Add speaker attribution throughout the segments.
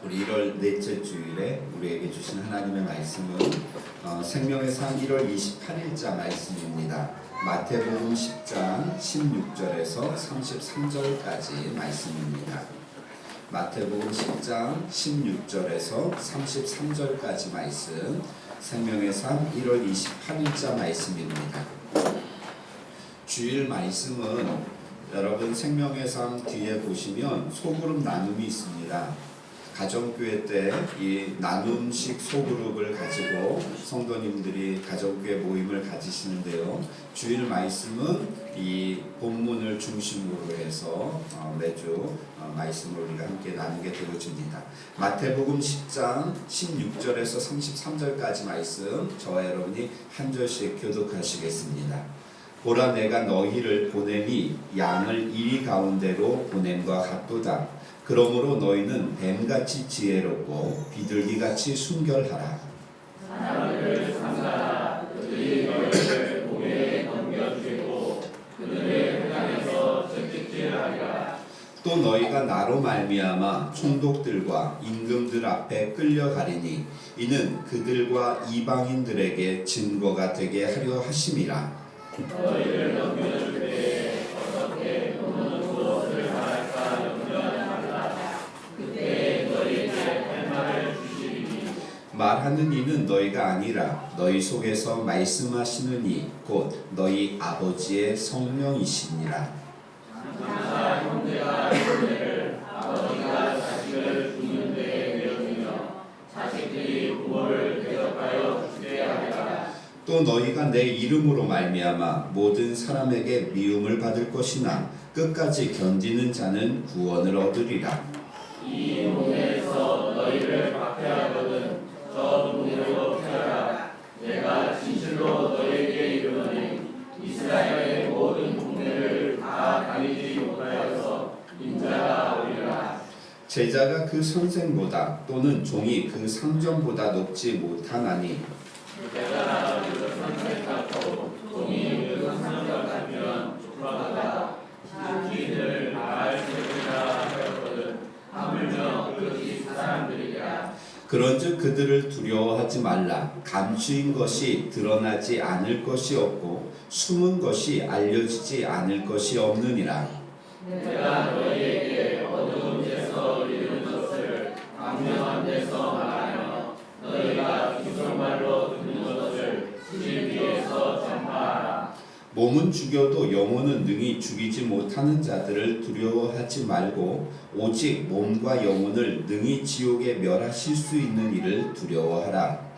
Speaker 1: 우리 1월 넷째 주일에 우리에게 주신 하나님의 말씀은 생명의 상 1월 28일자 말씀입니다. 마태복음 10장 16절에서 33절까지 말씀입니다. 마태복음 10장 16절에서 33절까지 말씀, 생명의 상 1월 28일자 말씀입니다. 주일 말씀은 여러분 생명의 상 뒤에 보시면 소그룹 나눔이 있습니다. 가정교회 때 이 나눔식 소그룹을 가지고 성도님들이 가정교회 모임을 가지시는데요. 주일 말씀은 이 본문을 중심으로 해서 매주 말씀을 우리가 함께 나누게 되어집니다. 마태복음 10장 16절에서 33절까지 말씀 저와 여러분이 한 절씩 교독하시겠습니다. 보라, 내가 너희를 보냄이 양을 이리 가운데로 보냄과 같도다. 그러므로 너희는 뱀같이 지혜롭고 비둘기같이 순결하라.
Speaker 2: 사람을 삼가라. 그들이 너희를 목에 넘겨주고 그들의 회당에서 채찍질하리라.
Speaker 1: 또 너희가 나로 말미암아 총독들과 임금들 앞에 끌려가리니 이는 그들과 이방인들에게 증거가 되게 하려 하심이라.
Speaker 2: 너희를 넘겨줄 때에 어떻게 도는 무엇을 말할까 염려하라. 그때 너희에게 할 말을 주시리니
Speaker 1: 말하는 이는 너희가 아니라 너희 속에서 말씀하시는 이 곧 너희 아버지의 성령이시니라.
Speaker 2: 장사 형제가 형제를, 아버지가 자식을 죽는 데에 되었으며 자식들이 부모를 대적하여 죽게 하리라.
Speaker 1: 또 너희가 내 이름으로 말미암아 모든 사람에게 미움을 받을 것이나 끝까지 견디는 자는 구원을 얻으리라.
Speaker 2: 이 동네에서 너희를 박해하거든 저 동네로 피하라. 내가 진실로 너희에게 이르노니 이스라엘의 모든 동네를 다 다니지 못하여서 인자가 오리라.
Speaker 1: 제자가 그 선생보다 또는 종이 그 상전보다 높지 못하나니
Speaker 2: 내가 그 선생 같고 종이 그 상전 같으면 족하다. 주인을 알 것이라 하였거든 하물며 그것이 사람들이야.
Speaker 1: 그런즉 그들을 두려워하지 말라. 감추인 것이 드러나지 않을 것이 없고 숨은 것이 알려지지 않을 것이 없느니라.
Speaker 2: 내가 너희에게 어두운 데서 이룬 것을 광명한 데서 말하며 너희가 기성말로 듣는 것을 길 위에서 전파하라.
Speaker 1: 몸은 죽여도 영혼은 능히 죽이지 못하는 자들을 두려워하지 말고 오직 몸과 영혼을 능히 지옥에 멸하실 수 있는 이를 두려워하라.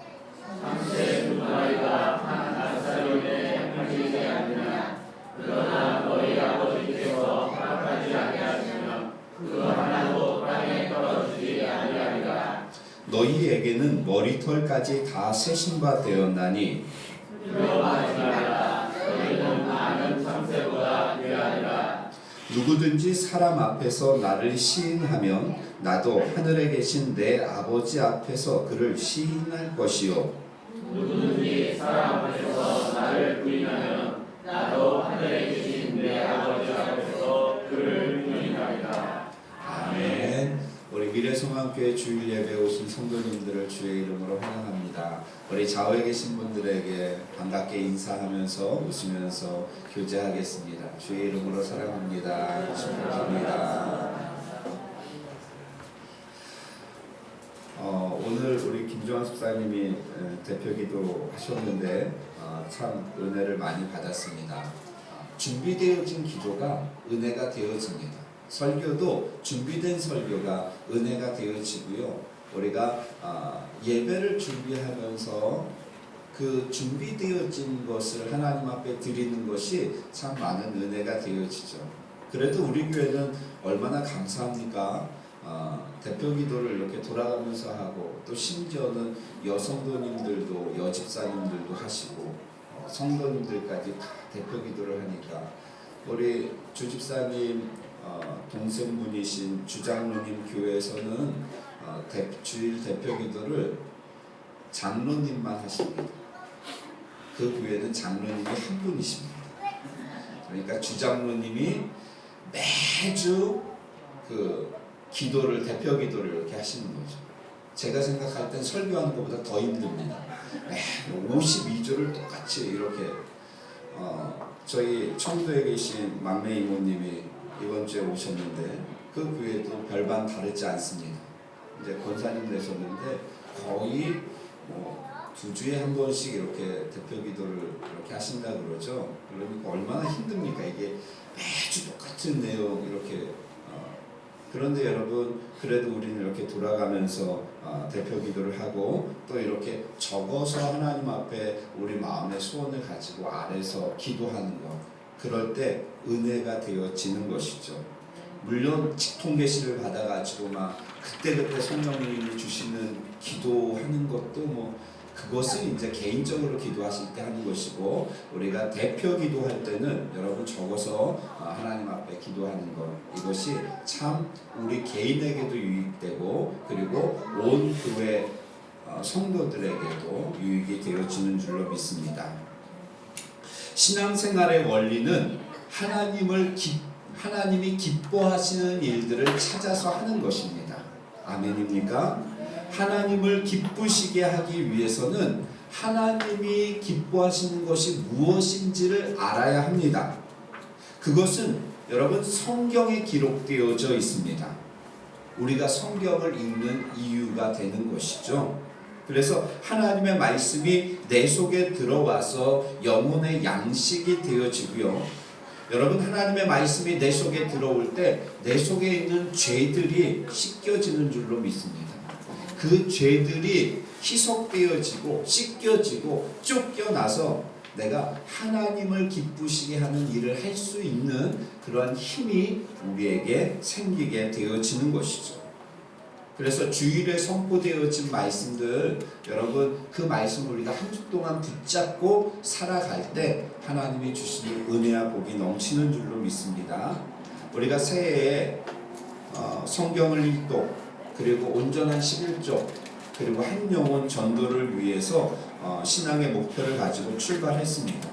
Speaker 2: 삼세 두 마리가 한 나사로에 팔리지 않느냐. 그러나 너희 아버지께서 허락하지 아니하시면 그 하나도 땅에 떨어지지 아니하리라.
Speaker 1: 너희에게는 머리털까지 다 세신 바 되었나니
Speaker 2: 두려워하지 말라. 너희는 많은 참새보다 귀하니라.
Speaker 1: 누구든지 사람 앞에서 나를 시인하면 나도 하늘에 계신 내 아버지 앞에서 그를 시인할 것이요.
Speaker 2: 누구든지 사람 앞에서 나를 부인하면 나도 하늘에 계신 내 아버지 앞에서 그를 부인하리라.
Speaker 1: 아멘. 우리 미래소망교회 주일 예배 오신 성도님들을 주의 이름으로 환영합니다. 우리 좌우에 계신 분들에게 반갑게 인사하면서 웃으면서 교제하겠습니다. 주의 이름으로 사랑합니다. 축복합니다. 오늘 우리 김종환 집사님이 대표기도 하셨는데 참 은혜를 많이 받았습니다. 준비되어진 기도가 은혜가 되어집니다. 설교도 준비된 설교가 은혜가 되어지고요. 우리가 예배를 준비하면서 그 준비되어진 것을 하나님 앞에 드리는 것이 참 많은 은혜가 되어지죠. 그래도 우리 교회는 얼마나 감사합니까? 대표 기도를 이렇게 돌아가면서 하고 또 심지어는 여성도님들도 여집사님들도 하시고 성도님들까지 다 대표 기도를 하니까 우리 주집사님 동생분이신 주장로님 교회에서는 주일 대표 기도를 장로님만 하십니다. 그 교회는 장로님이 한 분이십니다. 그러니까 주장로님이 매주 그 기도를 대표 기도를 이렇게 하시는 거죠. 제가 생각할 땐 설교하는 것보다 더 힘듭니다. 52조를 똑같이 이렇게 저희 청도에 계신 막내 이모님이 이번 주에 오셨는데 그 교회도 별반 다르지 않습니다. 이제 권사님 되셨는데 거의 2주에 한 번씩 이렇게 대표 기도를 이렇게 하신다 그러죠. 그러니까 얼마나 힘듭니까? 이게 매주 똑같은 내용 이렇게 그런데 여러분 그래도 우리는 이렇게 돌아가면서 대표 기도를 하고 또 이렇게 적어서 하나님 앞에 우리 마음의 소원을 가지고 아래서 기도하는 것 그럴 때 은혜가 되어지는 것이죠. 물론 직통계시를 받아가지고 막 그때그때 성령님이 주시는 기도하는 것도 그것은 이제 개인적으로 기도하실 때 하는 것이고 우리가 대표 기도할 때는 여러분 적어서 하나님 앞에 기도하는 것 이것이 참 우리 개인에게도 유익되고 그리고 온 교회 성도들에게도 유익이 되어지는 줄로 믿습니다. 신앙생활의 원리는 하나님이 기뻐하시는 일들을 찾아서 하는 것입니다. 아멘입니까? 하나님을 기쁘시게 하기 위해서는 하나님이 기뻐하시는 것이 무엇인지를 알아야 합니다. 그것은 여러분 성경에 기록되어져 있습니다. 우리가 성경을 읽는 이유가 되는 것이죠. 그래서 하나님의 말씀이 내 속에 들어와서 영혼의 양식이 되어지고요. 여러분 하나님의 말씀이 내 속에 들어올 때 내 속에 있는 죄들이 씻겨지는 줄로 믿습니다. 그 죄들이 희석되어지고 씻겨지고 쫓겨나서 내가 하나님을 기쁘시게 하는 일을 할 수 있는 그러한 힘이 우리에게 생기게 되어지는 것이죠. 그래서 주일에 선포되어진 말씀들 여러분 그 말씀을 우리가 한 주 동안 붙잡고 살아갈 때 하나님이 주시는 은혜와 복이 넘치는 줄로 믿습니다. 우리가 새해에 성경을 읽고 그리고 온전한 11조 그리고 한 영혼 전도를 위해서 신앙의 목표를 가지고 출발했습니다.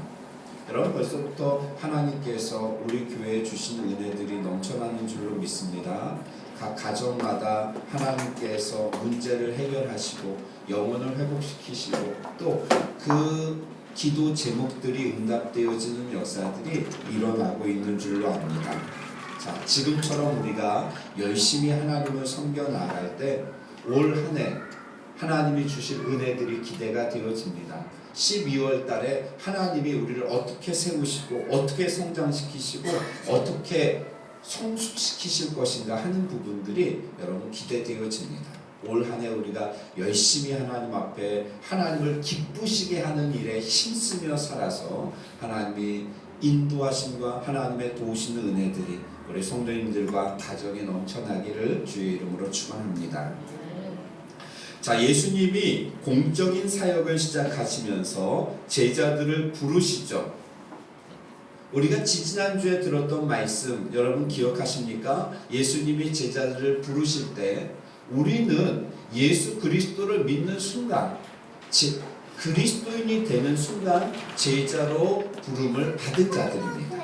Speaker 1: 여러분 벌써부터 하나님께서 우리 교회에 주신 은혜들이 넘쳐나는 줄로 믿습니다. 각 가정마다 하나님께서 문제를 해결하시고 영혼을 회복시키시고 또 그 기도 제목들이 응답되어지는 역사들이 일어나고 있는 줄로 압니다. 자, 지금처럼 우리가 열심히 하나님을 섬겨 나갈 때 올 한 해 하나님이 주실 은혜들이 기대가 되어집니다. 12월 달에 하나님이 우리를 어떻게 세우시고 어떻게 성장시키시고 어떻게 성숙시키실 것인가 하는 부분들이 여러분 기대되어집니다. 올 한 해 우리가 열심히 하나님 앞에 하나님을 기쁘시게 하는 일에 힘쓰며 살아서 하나님이 인도하심과 하나님의 도우시는 은혜들이 우리 성도님들과 가정에 넘쳐나기를 주의 이름으로 축원합니다. 자, 예수님이 공적인 사역을 시작하시면서 제자들을 부르시죠. 우리가 지지난주에 들었던 말씀 여러분 기억하십니까? 예수님이 제자들을 부르실 때 우리는 예수 그리스도를 믿는 순간 즉 그리스도인이 되는 순간 제자로 부름을 받은 자들입니다.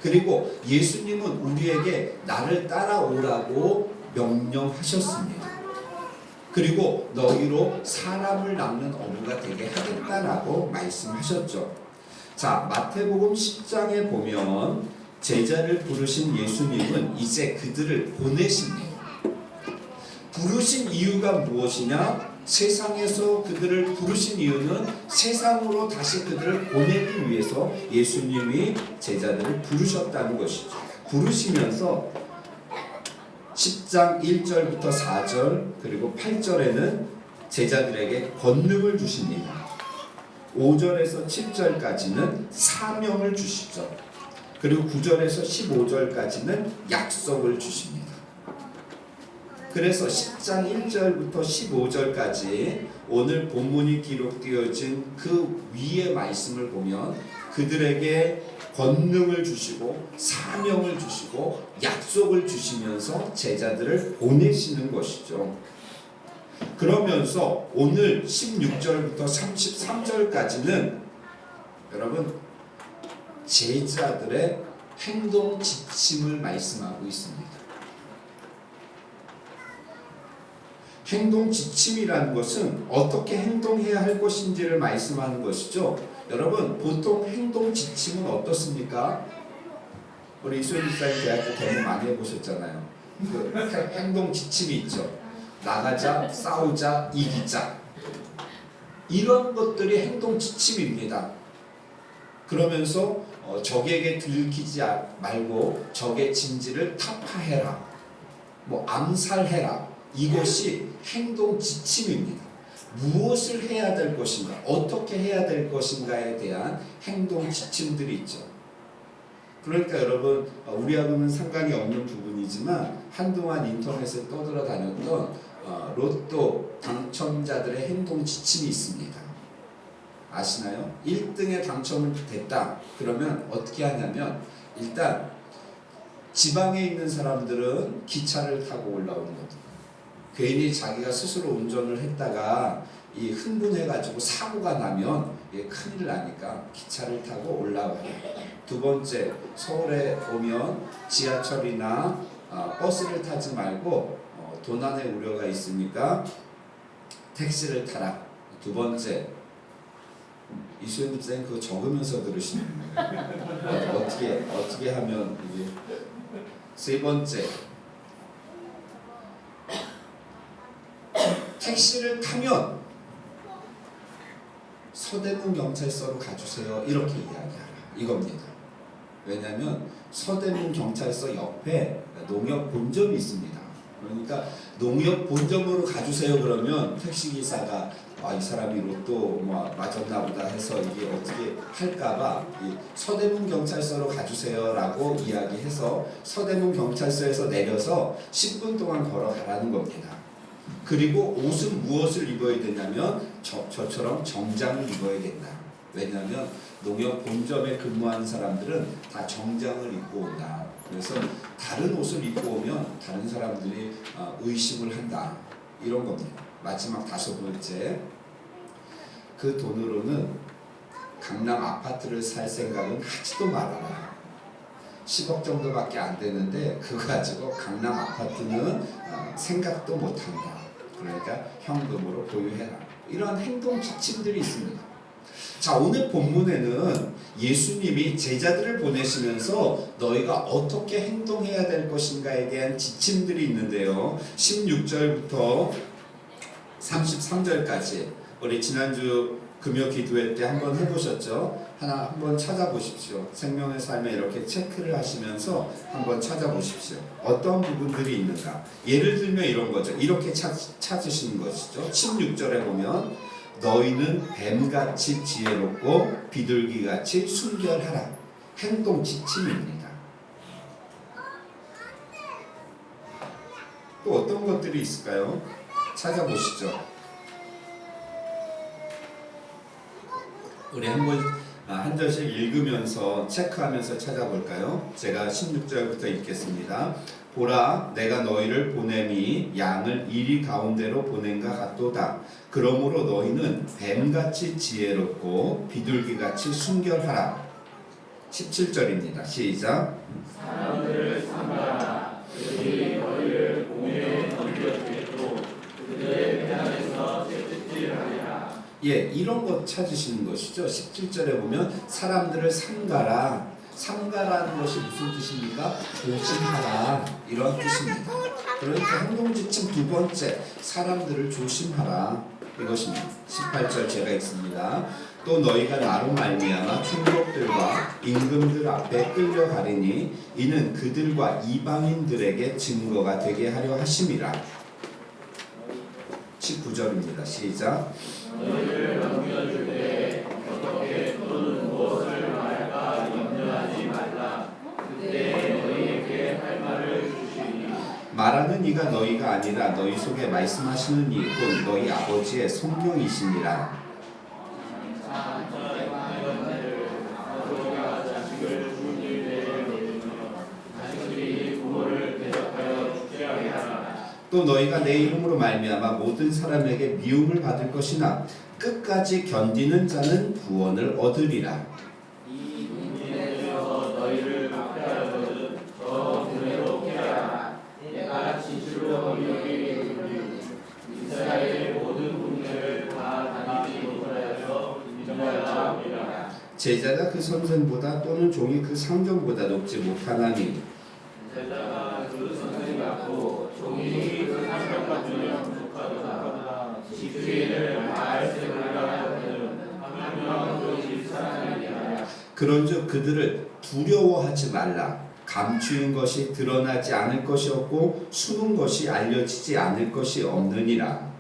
Speaker 1: 그리고 예수님은 우리에게 나를 따라오라고 명령하셨습니다. 그리고 너희로 사람을 낳는 어부가 되게 하겠다라고 말씀하셨죠. 자, 마태복음 10장에 보면 제자를 부르신 예수님은 이제 그들을 보내십니다. 부르신 이유가 무엇이냐? 세상에서 그들을 부르신 이유는 세상으로 다시 그들을 보내기 위해서 예수님이 제자들을 부르셨다는 것이죠. 부르시면서 10장 1절부터 4절 그리고 8절에는 제자들에게 권능을 주십니다. 5절에서 7절까지는 사명을 주시죠. 그리고 9절에서 15절까지는 약속을 주십니다. 그래서 10장 1절부터 15절까지 오늘 본문이 기록되어진 그 위의 말씀을 보면 그들에게 권능을 주시고 사명을 주시고 약속을 주시면서 제자들을 보내시는 것이죠. 그러면서 오늘 16절부터 33절까지는 여러분 제자들의 행동 지침을 말씀하고 있습니다. 행동 지침이라는 것은 어떻게 행동해야 할 것인지를 말씀하는 것이죠. 여러분, 보통 행동 지침은 어떻습니까? 우리 이소희 집사님 대학교 경험 많이 해보셨잖아요. 그 행동 지침이 있죠. 나가자, 싸우자, 이기자. 이런 것들이 행동 지침입니다. 그러면서 적에게 들키지 말고 적의 진지를 타파해라. 뭐 암살해라. 이것이 행동 지침입니다. 무엇을 해야 될 것인가, 어떻게 해야 될 것인가에 대한 행동 지침들이 있죠. 그러니까 여러분, 우리하고는 상관이 없는 부분이지만 한동안 인터넷에 떠돌아다녔던 로또 당첨자들의 행동 지침이 있습니다. 아시나요? 1등에 당첨을 됐다. 그러면 어떻게 하냐면 일단 지방에 있는 사람들은 기차를 타고 올라오는 거죠. 괜히 자기가 스스로 운전을 했다가 이 흥분해가지고 사고가 나면 큰일 나니까 기차를 타고 올라와요. 두 번째, 서울에 오면 지하철이나 버스를 타지 말고 도난의 우려가 있으니까 택시를 타라. 두 번째, 이수연 집사님 그거 적으면서 들으시는 거예요. 어떻게 하면 이게. 세 번째, 택시를 타면 서대문 경찰서로 가주세요. 이렇게 이야기하라. 이겁니다. 왜냐하면 서대문 경찰서 옆에 농협 본점이 있습니다. 그러니까 농협 본점으로 가주세요. 그러면 택시기사가 이 사람이 로또 맞았나 보다 해서 이게 어떻게 할까봐 서대문 경찰서로 가주세요라고 이야기해서 서대문 경찰서에서 내려서 10분 동안 걸어가라는 겁니다. 그리고 옷은 무엇을 입어야 되냐면 저처럼 정장을 입어야 된다. 왜냐하면 농협 본점에 근무하는 사람들은 다 정장을 입고 온다. 그래서 다른 옷을 입고 오면 다른 사람들이 의심을 한다. 이런 겁니다. 마지막 다섯 번째, 그 돈으로는 강남 아파트를 살 생각은 하지도 말아라. 10억 정도밖에 안 되는데 그거 가지고 강남 아파트는 생각도 못한다. 그러니까 현금으로 보유해라. 이런 행동 지침들이 있습니다. 자, 오늘 본문에는 예수님이 제자들을 보내시면서 너희가 어떻게 행동해야 될 것인가에 대한 지침들이 있는데요. 16절부터 33절까지 우리 지난주 금요 기도회 때 한번 해보셨죠? 한번 찾아보십시오. 생명의 삶에 이렇게 체크를 하시면서 한번 찾아보십시오. 어떤 부분들이 있는가? 예를 들면 이런 거죠. 이렇게 찾으시는 것이죠. 16절에 보면 너희는 뱀같이 지혜롭고 비둘기같이 순결하라. 행동 지침입니다. 또 어떤 것들이 있을까요? 찾아보시죠. 우리 한 절씩 읽으면서 체크하면서 찾아볼까요? 제가 16절부터 읽겠습니다. 보라, 내가 너희를 보냄이 양을 이리 가운데로 보낸가 같도다. 그러므로 너희는 뱀같이 지혜롭고 비둘기같이 순결하라. 17절입니다. 시작.
Speaker 2: 사람들을 삼가라. 그들이 너희를 공회에 던져주겠고 그들의 회당에서 채찍질하리라.
Speaker 1: 이런 것 찾으시는 것이죠. 17절에 보면 사람들을 삼가라. 삼가라는 것이 무슨 뜻입니까? 조심하라. 이런 뜻입니다. 그러니까 행동지침 두 번째, 사람들을 조심하라. 이것입니다. 18절 제가 읽습니다. 또 너희가 나로 말미암아 총독들과 임금들 앞에 끌려가리니 이는 그들과 이방인들에게 증거가 되게 하려 하심이라. 19절입니다. 시작.
Speaker 2: 너희를 넘겨줄 때 어떻게 또는 무엇을 말할까 염려하지 말라. 그때 너희에게 할 말을 주시니
Speaker 1: 말하는 이가 너희가 아니라 너희 속에 말씀하시는 이 곧 너희 아버지의 성령이시니라.
Speaker 2: 아버지가 자식을 죽은 일에 내리며 자식들이 부모를 대적하여 죽게 하게 하라.
Speaker 1: 또 너희가 내 이름으로 말미암아 모든 사람에게 미움을 받을 것이나 끝까지 견디는 자는 구원을 얻으리라.
Speaker 2: 이 문제에 대해서 너희를 박해하거든 저 군대로 피하라. 내가 진실로 너희에게 이르노니
Speaker 1: 제자가 그 선생보다 또는 종이 그 상전보다 높지 못하나니
Speaker 2: 제자가 그 선생이 같고 종이 그 상전과 주면 조카보다 지키기를 말씀하라 하거든 하며 그 집사람이니라.
Speaker 1: 그런즉 그들을 두려워하지 말라. 감추인 것이 드러나지 않을 것이 없고 숨은 것이 알려지지 않을 것이 없느니라.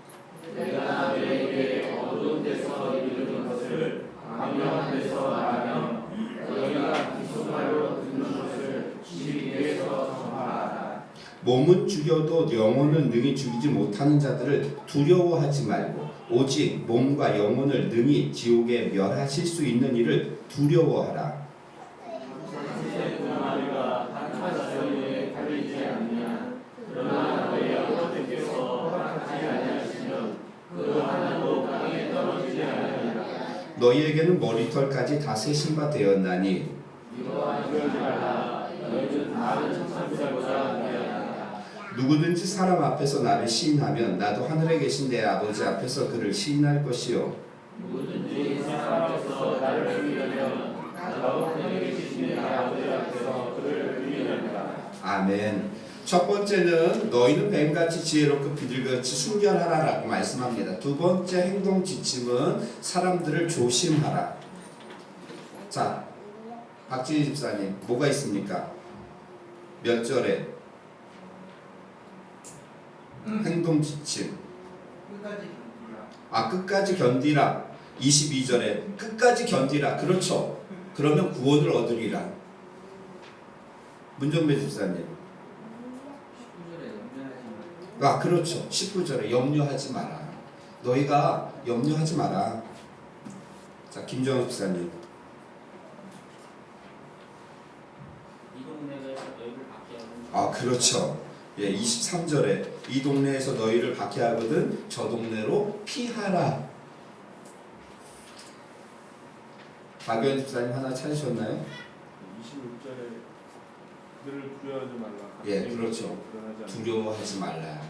Speaker 2: 내가 너희에게 어두운 데서 이르는 것을 광명한 데서 말하며 너희가 귓속말로 듣는 것을 집 위에서 전하라.
Speaker 1: 몸은 죽여도 영혼을 능히 죽이지 못하는 자들을 두려워하지 말고 오직 몸과 영혼을 능히 지옥에 멸하실 수 있는 이를 두려워하라.
Speaker 2: 두 마리가 한 가지에 달리지 않느냐. 그러나 너희 아버지께서 허락하지 아니하시면 그 하나도 땅에 떨어지지 아니하리라.
Speaker 1: 너희에게는 머리털까지 다 세신 바 되었나니
Speaker 2: 이와 그러지 말라. 너희는 다른 천사들보다 미안하다.
Speaker 1: 누구든지 사람 앞에서 나를 시인하면 나도 하늘에 계신 내 아버지 앞에서 그를 시인할 것이요
Speaker 2: 누구든지 사람 앞에서 나를 부인하면 나도 하늘에 계신 내 아버지 앞에서 그를 부인하리라.
Speaker 1: 아멘. 첫 번째는 너희는 뱀같이 지혜롭고 비둘기같이 순결하라라고 말씀합니다. 두 번째 행동 지침은 사람들을 조심하라. 자, 박진희 집사님 뭐가 있습니까? 몇 절에 행동 지침? 끝까지 견디라. 22절에 끝까지 견디라. 그렇죠. 그러면 구원을 얻으리라. 문정배 집사님. 그렇죠. 19절에 염려하지 마라. 너희가 염려하지 마라. 자, 김정호 집사님.
Speaker 3: 이 동네에서 너희를 박해하는
Speaker 1: 그렇죠. 23절에 이 동네에서 너희를 박해하거든 저 동네로 피하라. 박연 집사님 하나 찾으셨나요?
Speaker 4: 26절에 그들을 두려워하지 말라.
Speaker 1: 그렇죠. 두려워하지 말라.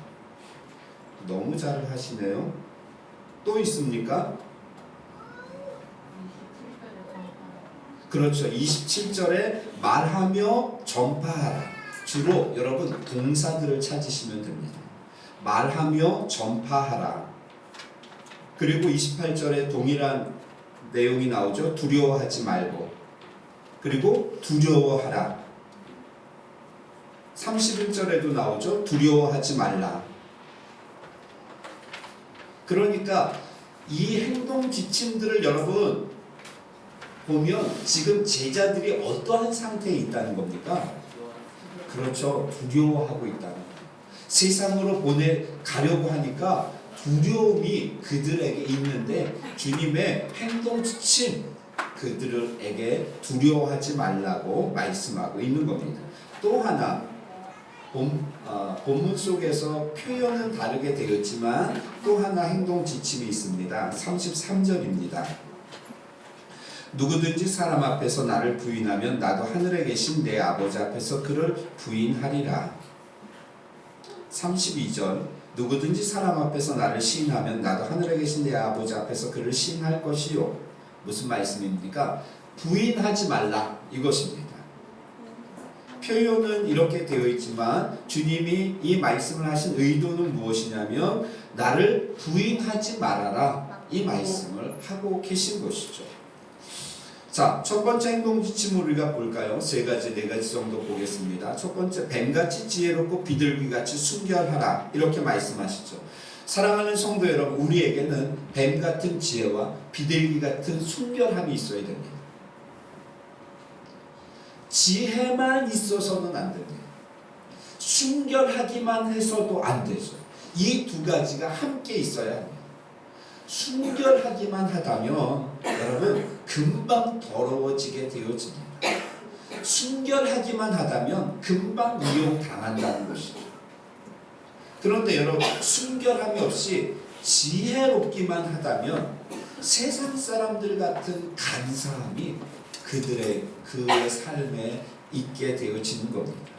Speaker 1: 너무 잘 하시네요. 또 있습니까? 그렇죠. 27절에 말하며 전파하라. 주로 여러분 동사들을 찾으시면 됩니다. 말하며 전파하라. 그리고 28절에 동일한 내용이 나오죠. 두려워하지 말고. 그리고 두려워하라. 31절에도 나오죠. 두려워하지 말라. 그러니까 이 행동 지침들을 여러분 보면 지금 제자들이 어떠한 상태에 있다는 겁니까? 그렇죠. 두려워하고 있다는 거예요. 세상으로 보내가려고 하니까 두려움이 그들에게 있는데 주님의 행동 지침 그들에게 두려워하지 말라고 말씀하고 있는 겁니다. 또 하나 본문 속에서 표현은 다르게 되었지만 또 하나 행동 지침이 있습니다. 33절입니다. 누구든지 사람 앞에서 나를 부인하면 나도 하늘에 계신 내 아버지 앞에서 그를 부인하리라. 32절 누구든지 사람 앞에서 나를 시인하면 나도 하늘에 계신 내 아버지 앞에서 그를 시인할 것이요. 무슨 말씀입니까? 부인하지 말라 이것입니다. 표현은 이렇게 되어 있지만 주님이 이 말씀을 하신 의도는 무엇이냐면 나를 부인하지 말아라 이 말씀을 하고 계신 것이죠. 자, 첫 번째 행동 지침을 우리가 볼까요? 세 가지, 네 가지 정도 보겠습니다. 첫 번째, 뱀같이 지혜롭고 비둘기같이 순결하라 이렇게 말씀하시죠. 사랑하는 성도 여러분, 우리에게는 뱀 같은 지혜와 비둘기 같은 순결함이 있어야 됩니다. 지혜만 있어서는 안 됩니다. 순결하기만 해서도 안 되죠. 이 두 가지가 함께 있어야 합니다. 순결하기만 하다면 여러분 금방 더러워지게 되어집니다. 순결하기만 하다면 금방 이용당한다는 것이죠. 그런데 여러분 순결함이 없이 지혜롭기만 하다면 세상 사람들 같은 간사함이 그들의 그 삶에 있게 되어지는 겁니다.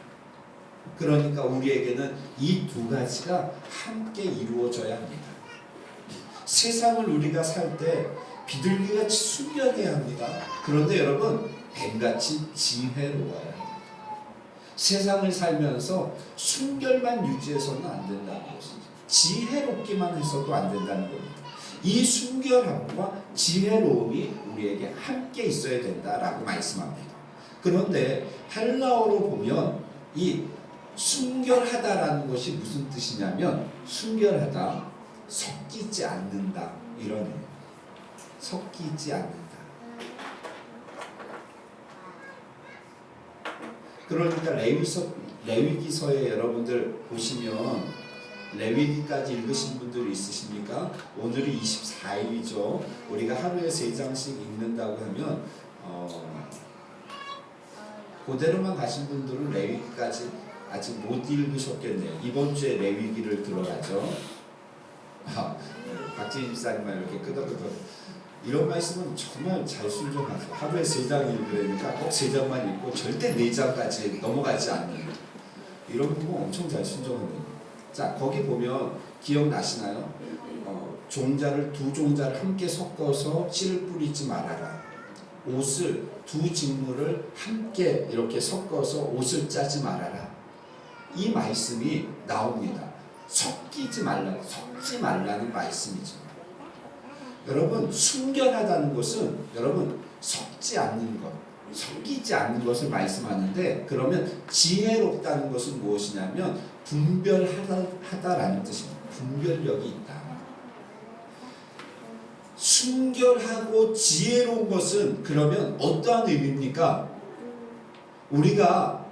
Speaker 1: 그러니까 우리에게는 이 두 가지가 함께 이루어져야 합니다. 세상을 우리가 살 때 비둘기같이 순결해야 합니다. 그런데 여러분 뱀같이 지혜로워야 합니다. 세상을 살면서 순결만 유지해서는 안 된다는 것이죠. 지혜롭기만 해서도 안 된다는 겁니다. 이 순결함과 지혜로움이 우리에게 함께 있어야 된다라고 말씀합니다. 그런데 헬라어로 보면 이 순결하다라는 것이 무슨 뜻이냐면 순결하다, 섞이지 않는다 이런 의미. 섞이지 않는다. 그러니까 레위기서에 여러분들 보시면 레위기까지 읽으신 분들 있으십니까? 오늘이 24일이죠. 우리가 하루에 3장씩 읽는다고 하면 그대로만 가신 분들은 레위기까지 아직 못 읽으셨겠네요. 이번 주에 레위기를 들어가죠. 박진희 집사님만 이렇게 끄덕끄덕 이런 말씀은 정말 잘 순종하죠. 하루에 3장 읽으려니까 꼭 3장만 읽고 절대 4장까지 넘어가지 않는 이런 부분 엄청 잘 순종합니다. 자, 거기 보면 기억나시나요? 종자를 두 종자를 함께 섞어서 씨를 뿌리지 말아라. 옷을 두 직물을 함께 이렇게 섞어서 옷을 짜지 말아라. 이 말씀이 나옵니다. 섞이지 말라, 섞지 말라는 말씀이죠. 여러분 순결하다는 것은 여러분 섞지 않는 것, 섞이지 않는 것을 말씀하는데 그러면 지혜롭다는 것은 무엇이냐면 분별하다라는 뜻입니다. 분별력이 있다. 순결하고 지혜로운 것은 그러면 어떠한 의미입니까? 우리가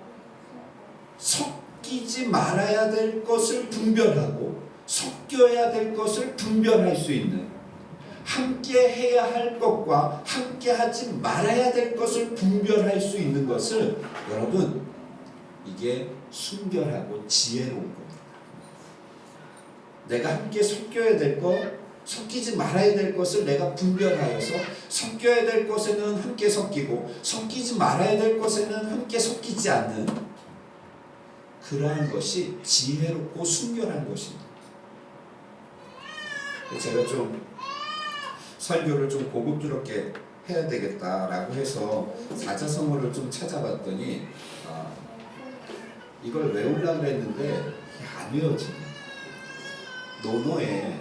Speaker 1: 섞이지 말아야 될 것을 분별하고 섞여야 될 것을 분별할 수 있는 함께 해야 할 것과 함께 하지 말아야 될 것을 분별할 수 있는 것을 여러분 이게 순결하고 지혜로운 겁니다. 내가 함께 섞여야 될 것, 섞이지 말아야 될 것을 내가 분별하여서 섞여야 될 것에는 함께 섞이고 섞이지 말아야 될 것에는 함께 섞이지 않는 그러한 것이 지혜롭고 순결한 것입니다. 제가 좀 설교를 좀 고급스럽게 해야 되겠다라고 해서 사자성어를 좀 찾아봤더니 이걸 외우려고 했는데 안 외워집니다. 논어에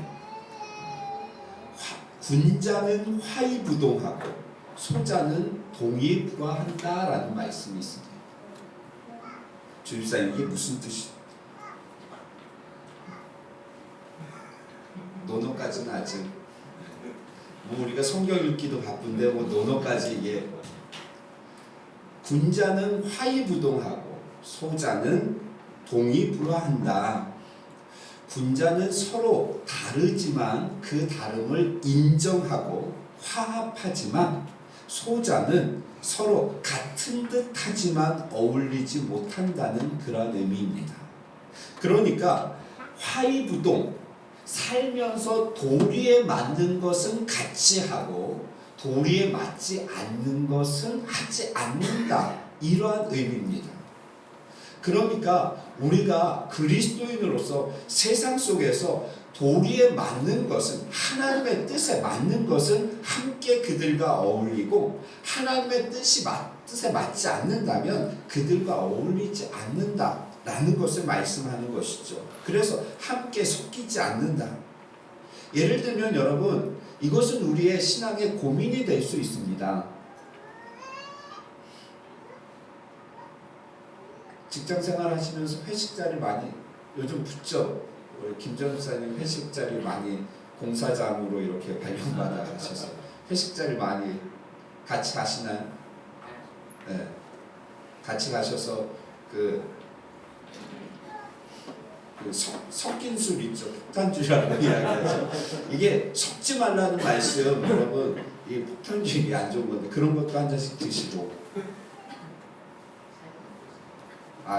Speaker 1: 군자는 화이부동하고 소자는 동의에 불과한다라는 말씀이 있습니다. 주입사님 이게 무슨 뜻이죠? 논어까지는 아직 뭐 우리가 성경 읽기도 바쁜데 뭐 논어까지 이게 군자는 화이부동하고 소자는 동의불허한다. 군자는 서로 다르지만 그 다름을 인정하고 화합하지만 소자는 서로 같은 듯 하지만 어울리지 못한다는 그런 의미입니다. 그러니까 화이부동 살면서 도리에 맞는 것은 같이 하고 도리에 맞지 않는 것은 하지 않는다. 이러한 의미입니다. 그러니까 우리가 그리스도인으로서 세상 속에서 도리에 맞는 것은 하나님의 뜻에 맞는 것은 함께 그들과 어울리고 하나님의 뜻에 맞지 않는다면 그들과 어울리지 않는다라는 것을 말씀하는 것이죠. 그래서 함께 섞이지 않는다. 예를 들면 여러분 이것은 우리의 신앙의 고민이 될 수 있습니다. 직장생활 하시면서 회식 자리 많이 요즘 붙죠. 우리 김전 목사님 회식 자리 많이 공사장으로 이렇게 발령받아 가셔서 회식 자리 많이 같이 가시나요? 네, 같이 가셔서 섞인 술 있죠. 폭탄주라고 이야기하죠. 이게 섞지 말라는 말씀 여러분 이 폭탄주이 안 좋은 건데 그런 것도 한 잔씩 드시고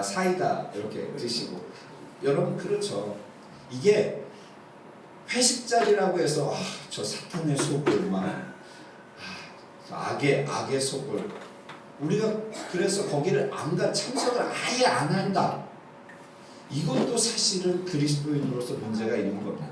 Speaker 1: 사이다 이렇게 드시고 여러분 그렇죠. 이게 회식 자리라고 해서 저 사탄의 속을만 악의 속을 우리가 그래서 거기를 참석을 아예 안 한다. 이것도 사실은 그리스도인으로서 문제가 있는 겁니다.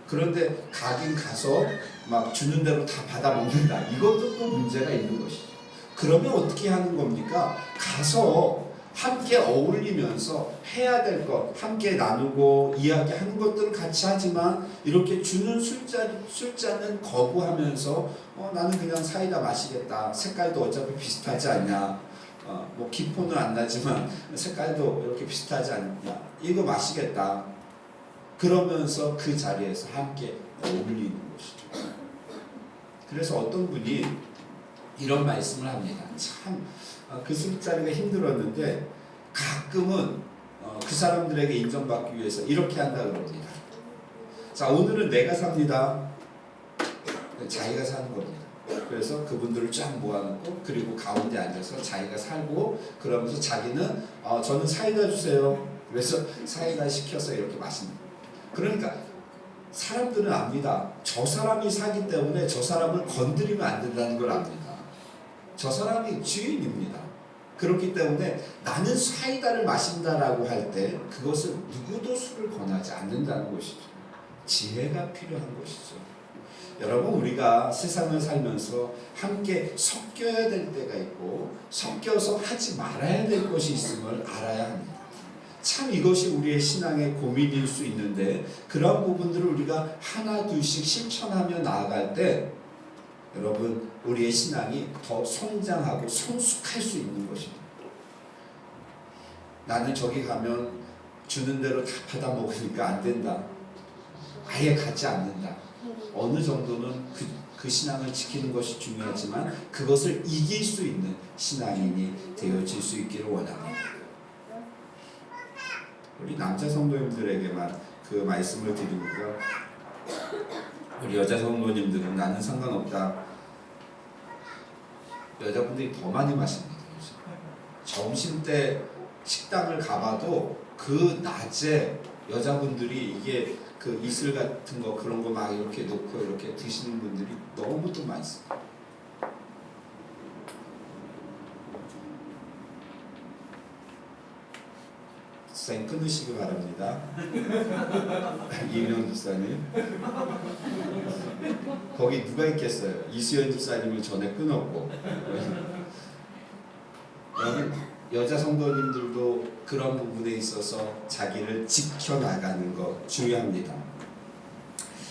Speaker 1: 그런데 가긴 가서 막 주는 대로 다 받아 먹는다. 이것도 또 문제가 있는 것이죠. 그러면 어떻게 하는 겁니까? 가서 함께 어울리면서 해야 될 것, 함께 나누고 이야기하는 것들은 같이 하지만 이렇게 주는 술자는 거부하면서 나는 그냥 사이다 마시겠다. 색깔도 어차피 비슷하지 않냐. 뭐 기포는 안 나지만 색깔도 이렇게 비슷하지 않냐. 이거 마시겠다. 그러면서 그 자리에서 함께 어울리는 것이죠. 그래서 어떤 분이 이런 말씀을 합니다. 참 그 술자리가 힘들었는데 가끔은 그 사람들에게 인정받기 위해서 이렇게 한다 그럽니다. 자, 오늘은 내가 삽니다. 자기가 사는 겁니다. 그래서 그분들을 쫙 모아놓고 그리고 가운데 앉아서 자기가 살고 그러면서 자기는 저는 사이다 주세요. 그래서 사이다 시켜서 이렇게 마십니다. 그러니까 사람들은 압니다. 저 사람이 사기 때문에 저 사람을 건드리면 안 된다는 걸 압니다. 저 사람이 주인입니다. 그렇기 때문에 나는 사이다를 마신다라고 할 때 그것을 누구도 술을 권하지 않는다는 것이죠. 지혜가 필요한 것이죠. 여러분, 우리가 세상을 살면서 함께 섞여야 될 때가 있고 섞여서 하지 말아야 될 것이 있음을 알아야 합니다. 참 이것이 우리의 신앙의 고민일 수 있는데 그런 부분들을 우리가 하나 둘씩 실천하며 나아갈 때 여러분, 우리의 신앙이 더 성장하고 성숙할 수 있는 것입니다. 나는 저기 가면 주는 대로 다 받아 먹으니까 안 된다. 아예 가지 않는다. 어느 정도는 그 신앙을 지키는 것이 중요하지만 그것을 이길 수 있는 신앙인이 되어질 수 있기를 원합니다. 우리 남자 성도님들에게만 그 말씀을 드리고요. 우리 여자 성도님들은 나는 상관없다. 여자분들이 더 많이 마십니다. 점심 때 식당을 가봐도 그 낮에 여자분들이 이게 그 이슬 같은 거 그런 거 막 이렇게 놓고 이렇게 드시는 분들이 너무 또 많습니다. 쌩 끊으시기 바랍니다. 이명 집사님. 거기 누가 있겠어요? 이수연 집사님을 전에 끊었고. 여자 성도님들도 그런 부분에 있어서 자기를 지켜나가는 것 중요합니다.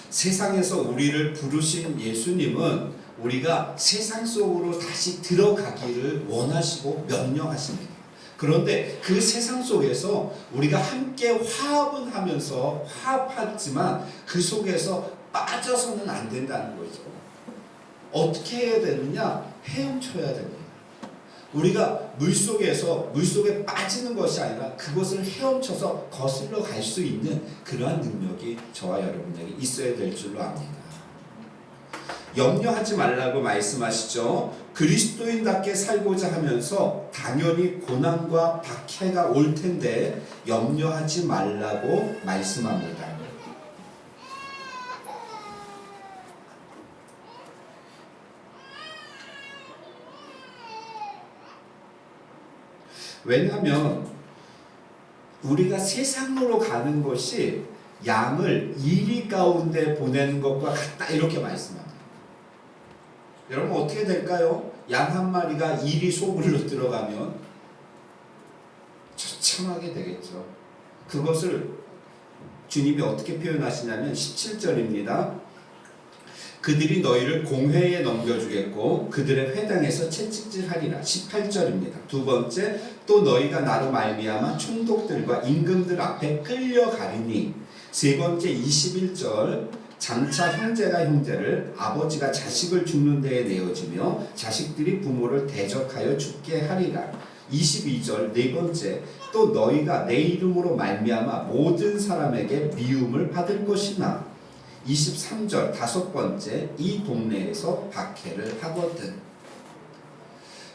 Speaker 1: 세상에서 우리를 부르신 예수님은 우리가 세상 속으로 다시 들어가기를 원하시고 명령하십니다. 그런데 그 세상 속에서 우리가 함께 화합은 하면서 화합하지만 그 속에서 빠져서는 안 된다는 거죠. 어떻게 해야 되느냐? 헤엄쳐야 됩니다. 우리가 물속에 빠지는 것이 아니라 그것을 헤엄쳐서 거슬러 갈 수 있는 그러한 능력이 저와 여러분에게 있어야 될 줄로 압니다. 염려하지 말라고 말씀하시죠. 그리스도인답게 살고자 하면서 당연히 고난과 박해가 올 텐데 염려하지 말라고 말씀합니다. 왜냐하면 우리가 세상으로 가는 것이 양을 이리 가운데 보내는 것과 같다 이렇게 말씀합니다. 여러분 어떻게 될까요? 양 한 마리가 이리 소굴로 들어가면 처참하게 되겠죠. 그것을 주님이 어떻게 표현하시냐면 17절입니다. 그들이 너희를 공회에 넘겨주겠고 그들의 회당에서 채찍질하리라. 18절입니다. 두 번째, 또 너희가 나로 말미암아 총독들과 임금들 앞에 끌려가리니. 세 번째 21절, 장차 형제가 형제를 아버지가 자식을 죽는 데에 내어주며 자식들이 부모를 대적하여 죽게 하리라. 22절 네 번째, 또 너희가 내 이름으로 말미암아 모든 사람에게 미움을 받을 것이나. 23절 다섯 번째, 이 동네에서 박해를 하거든.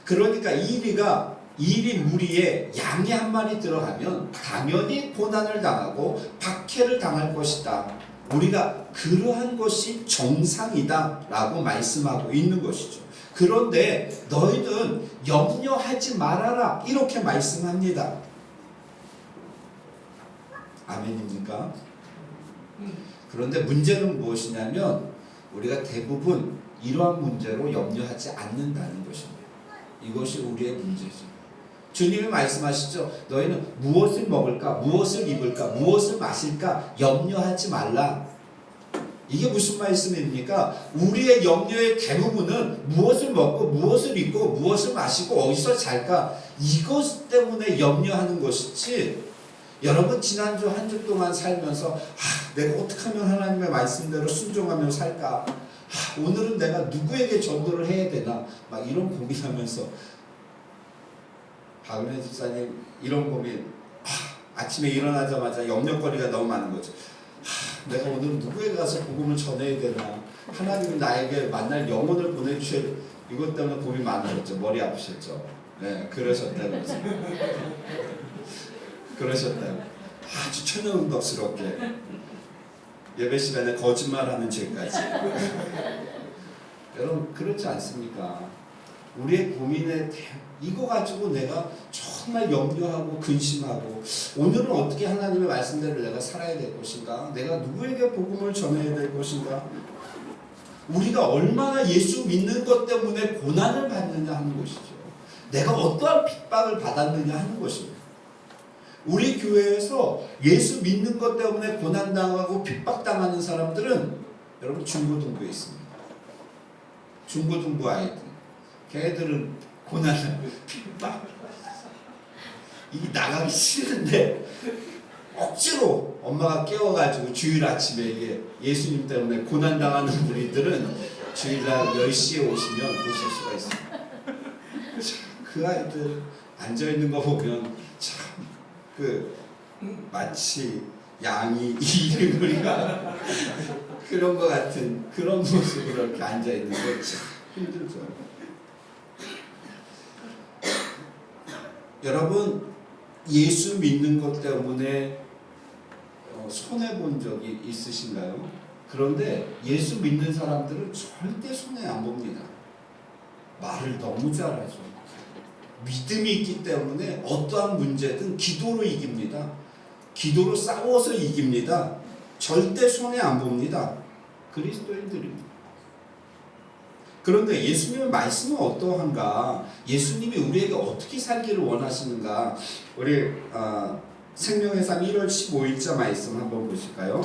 Speaker 1: 그러니까 이리 무리에 양이 한 마리 들어가면 당연히 고난을 당하고 박해를 당할 것이다. 우리가 그러한 것이 정상이다 라고 말씀하고 있는 것이죠. 그런데 너희는 염려하지 말아라 이렇게 말씀합니다. 아멘입니까? 그런데 문제는 무엇이냐면 우리가 대부분 이러한 문제로 염려하지 않는다는 것입니다. 이것이 우리의 문제죠. 주님이 말씀하시죠. 너희는 무엇을 먹을까, 무엇을 입을까, 무엇을 마실까 염려하지 말라. 이게 무슨 말씀입니까? 우리의 염려의 대부분은 무엇을 먹고 무엇을 입고 무엇을 마시고 어디서 잘까 이것 때문에 염려하는 것이지. 여러분 지난주 한 주 동안 살면서 내가 어떻게 하면 하나님의 말씀대로 순종하며 살까? 오늘은 내가 누구에게 전도를 해야 되나? 막 이런 고민하면서 박은혜 집사님 이런 고민 아침에 일어나자마자 염려거리가 너무 많은 거죠. 내가 오늘 누구에게 가서 복음을 전해야 되나? 하나님이 나에게 만날 영혼을 보내주셔야 돼. 이것 때문에 고민 많으셨죠. 머리 아프셨죠. 네, 그러셨다면서. 그러셨다고. 아주 천연덕스럽게 예배 시간에 거짓말하는 죄까지. 여러분 그렇지 않습니까? 우리의 고민에 이거 가지고 내가 정말 염려하고 근심하고 오늘은 어떻게 하나님의 말씀대로 내가 살아야 될 것인가? 내가 누구에게 복음을 전해야 될 것인가? 우리가 얼마나 예수 믿는 것 때문에 고난을 받느냐 하는 것이죠. 내가 어떠한 핍박을 받았느냐 하는 것입니다. 우리 교회에서 예수 믿는 것 때문에 고난당하고 핍박당하는 사람들은 여러분 중고등부에 있습니다. 중고등부 아이들. 걔들은 고난을 핍박. 이게 나가기 싫은데 억지로 엄마가 깨워가지고 주일 아침에 이게 예수님 때문에 고난당하는 우리들은 주일날 10시에 오시면 보실 수가 있습니다. 그 아이들 앉아있는 거 보면 참 마치 양이 이르노리가 그런 것 같은 그런 모습으로 이렇게 앉아있는 거 참 힘들죠. 여러분 예수 믿는 것 때문에 손해본 적이 있으신가요? 그런데 예수 믿는 사람들은 절대 손해 안 봅니다. 말을 너무 잘하죠. 믿음이 있기 때문에 어떠한 문제든 기도로 이깁니다. 기도로 싸워서 이깁니다. 절대 손해 안 봅니다. 그리스도인들입니다. 그런데 예수님의 말씀은 어떠한가? 예수님이 우리에게 어떻게 살기를 원하시는가? 우리 생명의 삶 1월 15일자 말씀 한번 보실까요?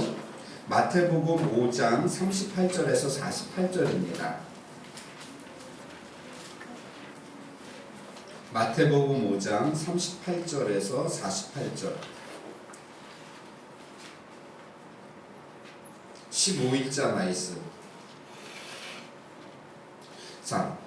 Speaker 1: 마태복음 5장 38절에서 48절입니다. 마태복음 5장 38절에서 48절 15일자 말씀. 자,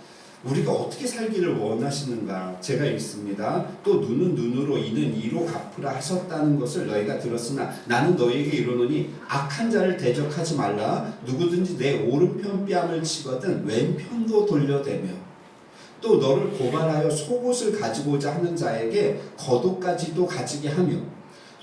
Speaker 1: 우리가 어떻게 살기를 원하시는가? 제가 읽습니다. 또 눈은 눈으로 이는 이로 갚으라 하셨다는 것을 너희가 들었으나 나는 너희에게 이르노니 악한 자를 대적하지 말라. 누구든지 내 오른편 뺨을 치거든 왼편도 돌려대며 또 너를 고발하여 속옷을 가지고자 하는 자에게 겉옷까지도 가지게 하며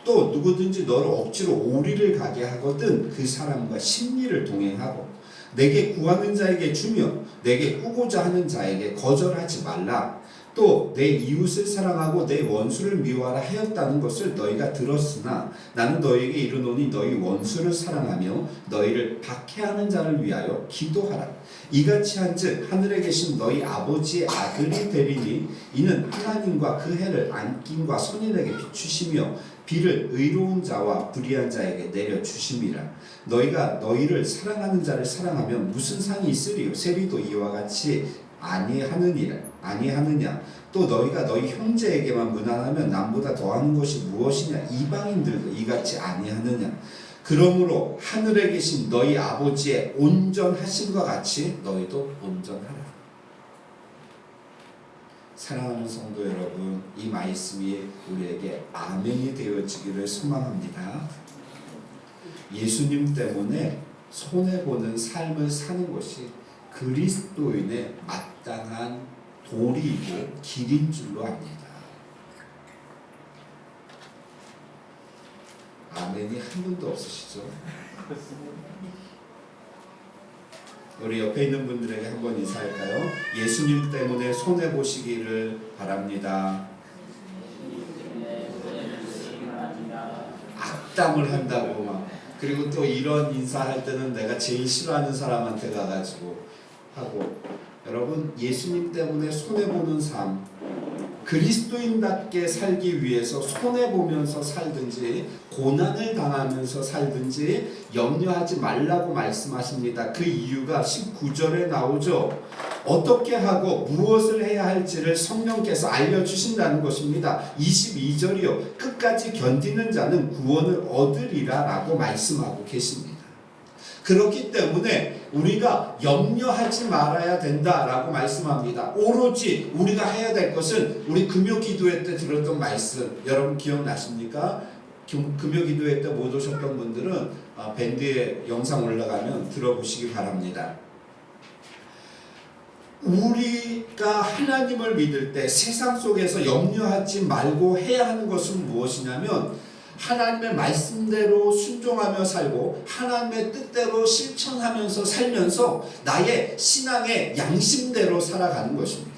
Speaker 1: 또 누구든지 너를 억지로 오리를 가게 하거든 그 사람과 심리를 동행하고 내게 구하는 자에게 주며 내게 꾸고자 하는 자에게 거절하지 말라. 또 내 이웃을 사랑하고 내 원수를 미워하라 하였다는 것을 너희가 들었으나 나는 너희에게 이르노니 너희 원수를 사랑하며 너희를 박해하는 자를 위하여 기도하라. 이같이 한즉 하늘에 계신 너희 아버지의 아들이 되리니 이는 하나님과 그 해를 안김과 선인에게 비추시며 비를 의로운 자와 불의한 자에게 내려 주심이라. 너희가 너희를 사랑하는 자를 사랑하면 무슨 상이 있으리요? 세리도 이와 같이 아니하느냐? 또 너희가 너희 형제에게만 무난하면 남보다 더하는 것이 무엇이냐? 이방인들도 이같이 아니하느냐? 그러므로 하늘에 계신 너희 아버지의 온전하심과 같이 너희도 온전하라. 사랑하는 성도 여러분, 이 말씀이 우리에게 아멘이 되어지기를 소망합니다. 예수님 때문에 손해보는 삶을 사는 것이 그리스도인의 마땅한 도리이고 길인 줄로 압니다. 아멘이 한 분도 없으시죠? 우리 옆에 있는 분들에게 한번 인사할까요? 예수님 때문에 손해보시기를 바랍니다. 악담을 한다고 막 그리고 또 이런 인사할 때는 내가 제일 싫어하는 사람한테 가가지고 하고, 여러분 예수님 때문에 손해보는 삶, 그리스도인답게 살기 위해서 손해보면서 살든지 고난을 당하면서 살든지 염려하지 말라고 말씀하십니다. 그 이유가 19절에 나오죠. 어떻게 하고 무엇을 해야 할지를 성령께서 알려주신다는 것입니다. 22절이요. 끝까지 견디는 자는 구원을 얻으리라 라고 말씀하고 계십니다. 그렇기 때문에 우리가 염려하지 말아야 된다라고 말씀합니다. 오로지 우리가 해야 될 것은 우리 금요 기도회 때 들었던 말씀, 여러분 기억나십니까? 금요 기도회 때 못 오셨던 분들은 밴드에 영상 올라가면 들어보시기 바랍니다. 우리가 하나님을 믿을 때 세상 속에서 염려하지 말고 해야 하는 것은 무엇이냐면 하나님의 말씀대로 순종하며 살고 하나님의 뜻대로 실천하면서 살면서 나의 신앙의 양심대로 살아가는 것입니다.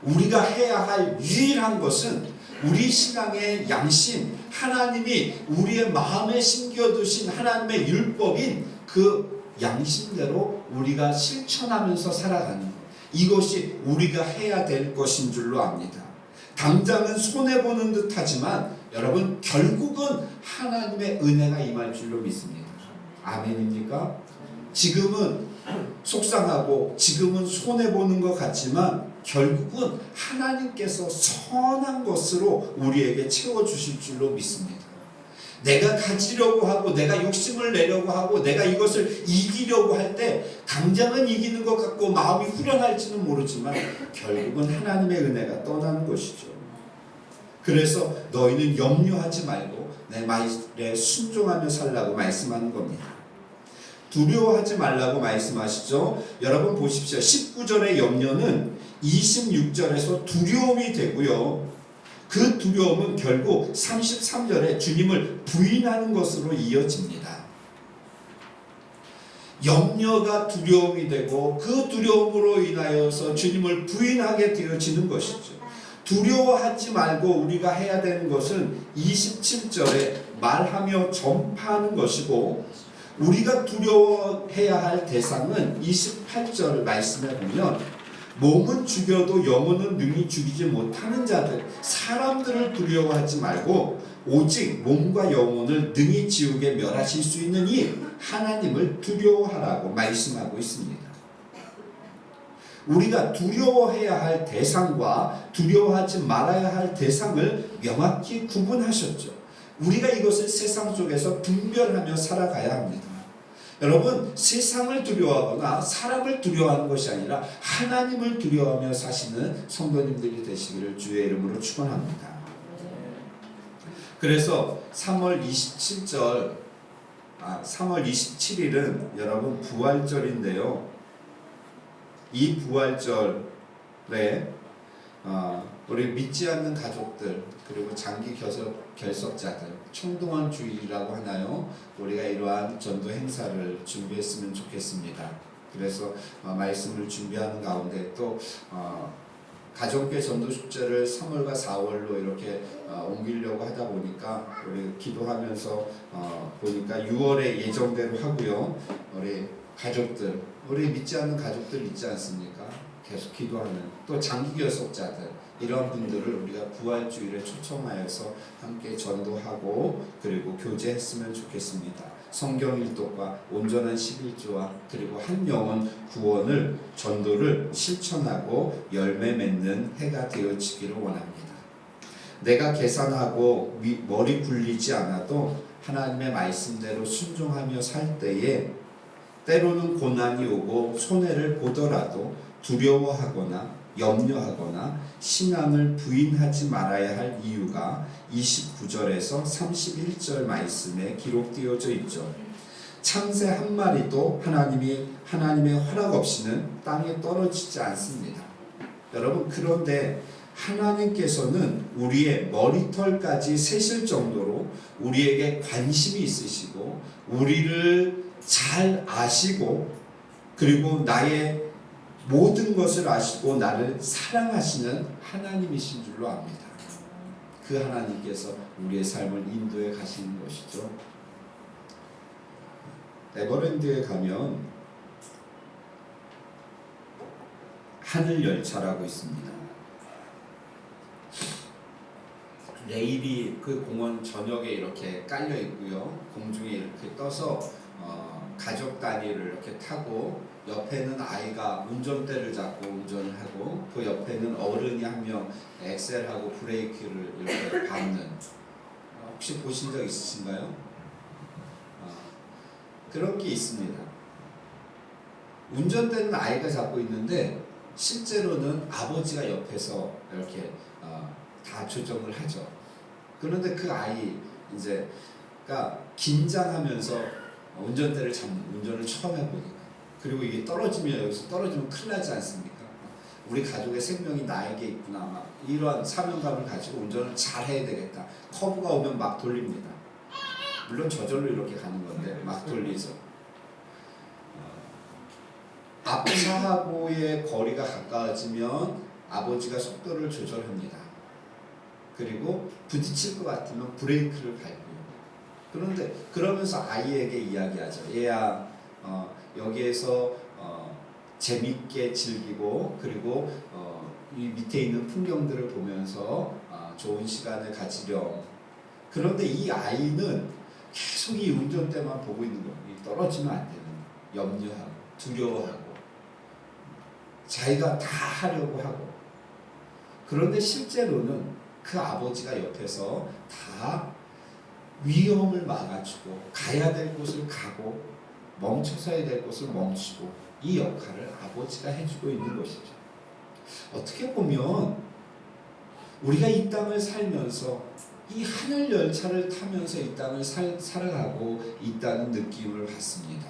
Speaker 1: 우리가 해야 할 유일한 것은 우리 신앙의 양심, 하나님이 우리의 마음에 심겨두신 하나님의 율법인 그 양심대로 우리가 실천하면서 살아가는 것, 이것이 우리가 해야 될 것인 줄로 압니다. 당장은 손해보는 듯 하지만 여러분 결국은 하나님의 은혜가 임할 줄로 믿습니다. 아멘입니까? 지금은 속상하고 지금은 손해보는 것 같지만 결국은 하나님께서 선한 것으로 우리에게 채워주실 줄로 믿습니다. 내가 가지려고 하고 내가 욕심을 내려고 하고 내가 이것을 이기려고 할 때 당장은 이기는 것 같고 마음이 후련할지는 모르지만 결국은 하나님의 은혜가 떠나는 것이죠. 그래서 너희는 염려하지 말고 내 말에 순종하며 살라고 말씀하는 겁니다. 두려워하지 말라고 말씀하시죠. 여러분 보십시오. 19절의 염려는 26절에서 두려움이 되고요. 그 두려움은 결국 33절에 주님을 부인하는 것으로 이어집니다. 염려가 두려움이 되고 그 두려움으로 인하여서 주님을 부인하게 되어지는 것이죠. 두려워하지 말고 우리가 해야 되는 것은 27절에 말하며 전파하는 것이고, 우리가 두려워해야 할 대상은 28절 말씀에 보면 몸은 죽여도 영혼은 능히 죽이지 못하는 자들, 사람들을 두려워하지 말고 오직 몸과 영혼을 능히 지옥에 멸하실 수 있는 이 하나님을 두려워하라고 말씀하고 있습니다. 우리가 두려워해야 할 대상과 두려워하지 말아야 할 대상을 명확히 구분하셨죠. 우리가 이것을 세상 속에서 분별하며 살아가야 합니다. 여러분, 세상을 두려워하거나 사람을 두려워하는 것이 아니라 하나님을 두려워하며 사시는 성도님들이 되시기를 주의 이름으로 축원합니다. 그래서 3월 27일은 여러분 부활절인데요. 이 부활절에 우리 믿지 않는 가족들 그리고 장기 결석자들 총동원 주일이라고 하나요? 우리가 이러한 전도 행사를 준비했으면 좋겠습니다. 그래서 말씀을 준비하는 가운데 또 가정교회 전도 축제를 3월과 4월로 이렇게 옮기려고 하다 보니까 우리 기도하면서 보니까 6월에 예정대로 하고요. 우리 가족들, 우리 믿지 않는 가족들 있지 않습니까? 계속 기도하는 또 장기 결석자들 이런 분들을 우리가 부활주일에 초청하여서 함께 전도하고 그리고 교제했으면 좋겠습니다. 성경 일독과 온전한 11조와 그리고 한 영혼 구원을 전도를 실천하고 열매 맺는 해가 되어지기를 원합니다. 내가 계산하고 머리 굴리지 않아도 하나님의 말씀대로 순종하며 살 때에 때로는 고난이 오고 손해를 보더라도 두려워하거나 염려하거나 신앙을 부인하지 말아야 할 이유가 29절에서 31절 말씀에 기록되어져 있죠. 창새 한 마리도 하나님의 허락 없이는 땅에 떨어지지 않습니다. 여러분, 그런데 하나님께서는 우리의 머리털까지 세실 정도로 우리에게 관심이 있으시고 우리를 잘 아시고 그리고 나의 모든 것을 아시고 나를 사랑하시는 하나님이신 줄로 압니다. 그 하나님께서 우리의 삶을 인도해 가시는 것이죠. 에버랜드에 가면 하늘 열차라고 있습니다. 레일이 그 공원 전역에 이렇게 깔려 있고요. 공중에 이렇게 떠서 가족 단위를 이렇게 타고 옆에는 아이가 운전대를 잡고 운전을 하고 그 옆에는 어른이 한 명 엑셀하고 브레이크를 이렇게 밟는 혹시 보신 적 있으신가요? 그런 게 있습니다. 운전대는 아이가 잡고 있는데 실제로는 아버지가 옆에서 이렇게 다 조정을 하죠. 그런데 그 아이 그러니까 긴장하면서 운전대를 잡는 운전을 처음 해보니까 그리고 이게 여기서 떨어지면 큰일 나지 않습니까? 우리 가족의 생명이 나에게 있구나 막 이런 사명감을 가지고 운전을 잘 해야 되겠다. 커브가 오면 막 돌립니다. 물론 저절로 이렇게 가는 건데 막 돌리죠. 앞차하고의 거리가 가까워지면 아버지가 속도를 조절합니다. 그리고 부딪힐 것 같으면 브레이크를 밟고요. 그런데 그러면서 아이에게 이야기하죠. 얘야 여기에서 재밌게 즐기고 그리고 이 밑에 있는 풍경들을 보면서 좋은 시간을 가지렴. 그런데 이 아이는 계속 이 운전대만 보고 있는 거예요. 떨어지면 안 되는 염려하고 두려워하고 자기가 다 하려고 하고. 그런데 실제로는 그 아버지가 옆에서 다 위험을 막아주고 가야 될 곳을 가고 멈춰서야 될 곳을 멈추고 이 역할을 아버지가 해주고 있는 것이죠. 어떻게 보면 우리가 이 땅을 살면서 이 하늘 열차를 타면서 이 땅을 살아가고 있다는 느낌을 받습니다.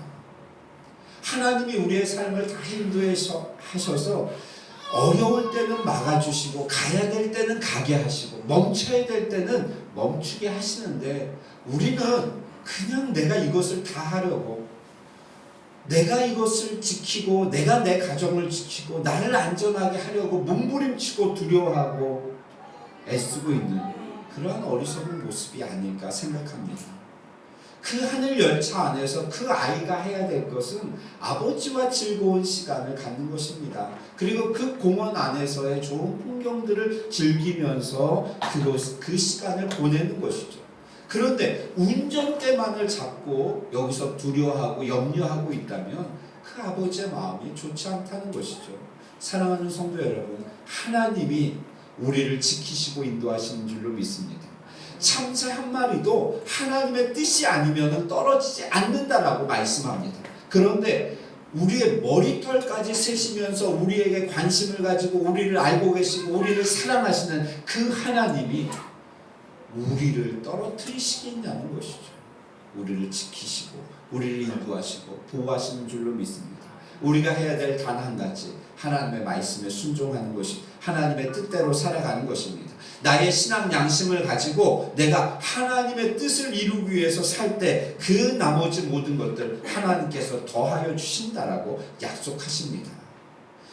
Speaker 1: 하나님이 우리의 삶을 다 인도하셔서 어려울 때는 막아주시고 가야 될 때는 가게 하시고 멈춰야 될 때는 멈추게 하시는데 우리는 그냥 내가 이것을 다 하려고 내가 이것을 지키고 내가 내 가정을 지키고 나를 안전하게 하려고 몸부림치고 두려워하고 애쓰고 있는 그러한 어리석은 모습이 아닐까 생각합니다. 그 하늘 열차 안에서 그 아이가 해야 될 것은 아버지와 즐거운 시간을 갖는 것입니다. 그리고 그 공원 안에서의 좋은 풍경들을 즐기면서 그 시간을 보내는 것이죠. 그런데 운전대만을 잡고 여기서 두려워하고 염려하고 있다면 그 아버지의 마음이 좋지 않다는 것이죠. 사랑하는 성도 여러분, 하나님이 우리를 지키시고 인도하시는 줄로 믿습니다. 참새 한 마리도 하나님의 뜻이 아니면 떨어지지 않는다라고 말씀합니다. 그런데 우리의 머리털까지 세시면서 우리에게 관심을 가지고 우리를 알고 계시고 우리를 사랑하시는 그 하나님이 우리를 떨어뜨리시겠냐는 것이죠. 우리를 지키시고 우리를 인도하시고 보호하시는 줄로 믿습니다. 우리가 해야 될 단 한 가지, 하나님의 말씀에 순종하는 것이 하나님의 뜻대로 살아가는 것입니다. 나의 신앙 양심을 가지고 내가 하나님의 뜻을 이루기 위해서 살 때 그 나머지 모든 것들 하나님께서 더하여 주신다라고 약속하십니다.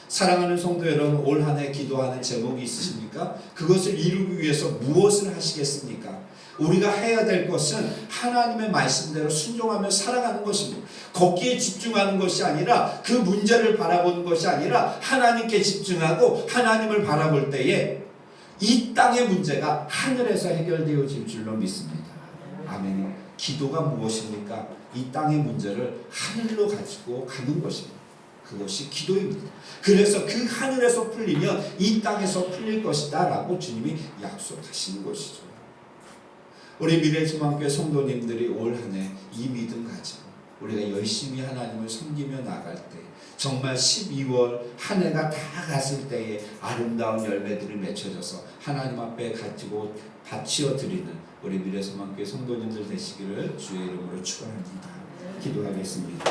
Speaker 1: 사랑하는 성도 여러분, 올 한 해 기도하는 제목이 있으십니까? 그것을 이루기 위해서 무엇을 하시겠습니까? 우리가 해야 될 것은 하나님의 말씀대로 순종하며 살아가는 것입니다. 거기에 집중하는 것이 아니라 그 문제를 바라보는 것이 아니라 하나님께 집중하고 하나님을 바라볼 때에 이 땅의 문제가 하늘에서 해결되어질 줄로 믿습니다. 아멘. 기도가 무엇입니까? 이 땅의 문제를 하늘로 가지고 가는 것입니다. 그것이 기도입니다. 그래서 그 하늘에서 풀리면 이 땅에서 풀릴 것이다 라고 주님이 약속하시는 것이죠. 우리 미래지망교회 성도님들이 올 한 해 이 믿음 가지고 우리가 열심히 하나님을 섬기며 나갈 때 정말 12월 한 해가 다 갔을 때에 아름다운 열매들이 맺혀져서 하나님 앞에 가지고 바치어 드리는 우리 미래소망교회 성도님들 되시기를 주의 이름으로 축원합니다. 기도하겠습니다.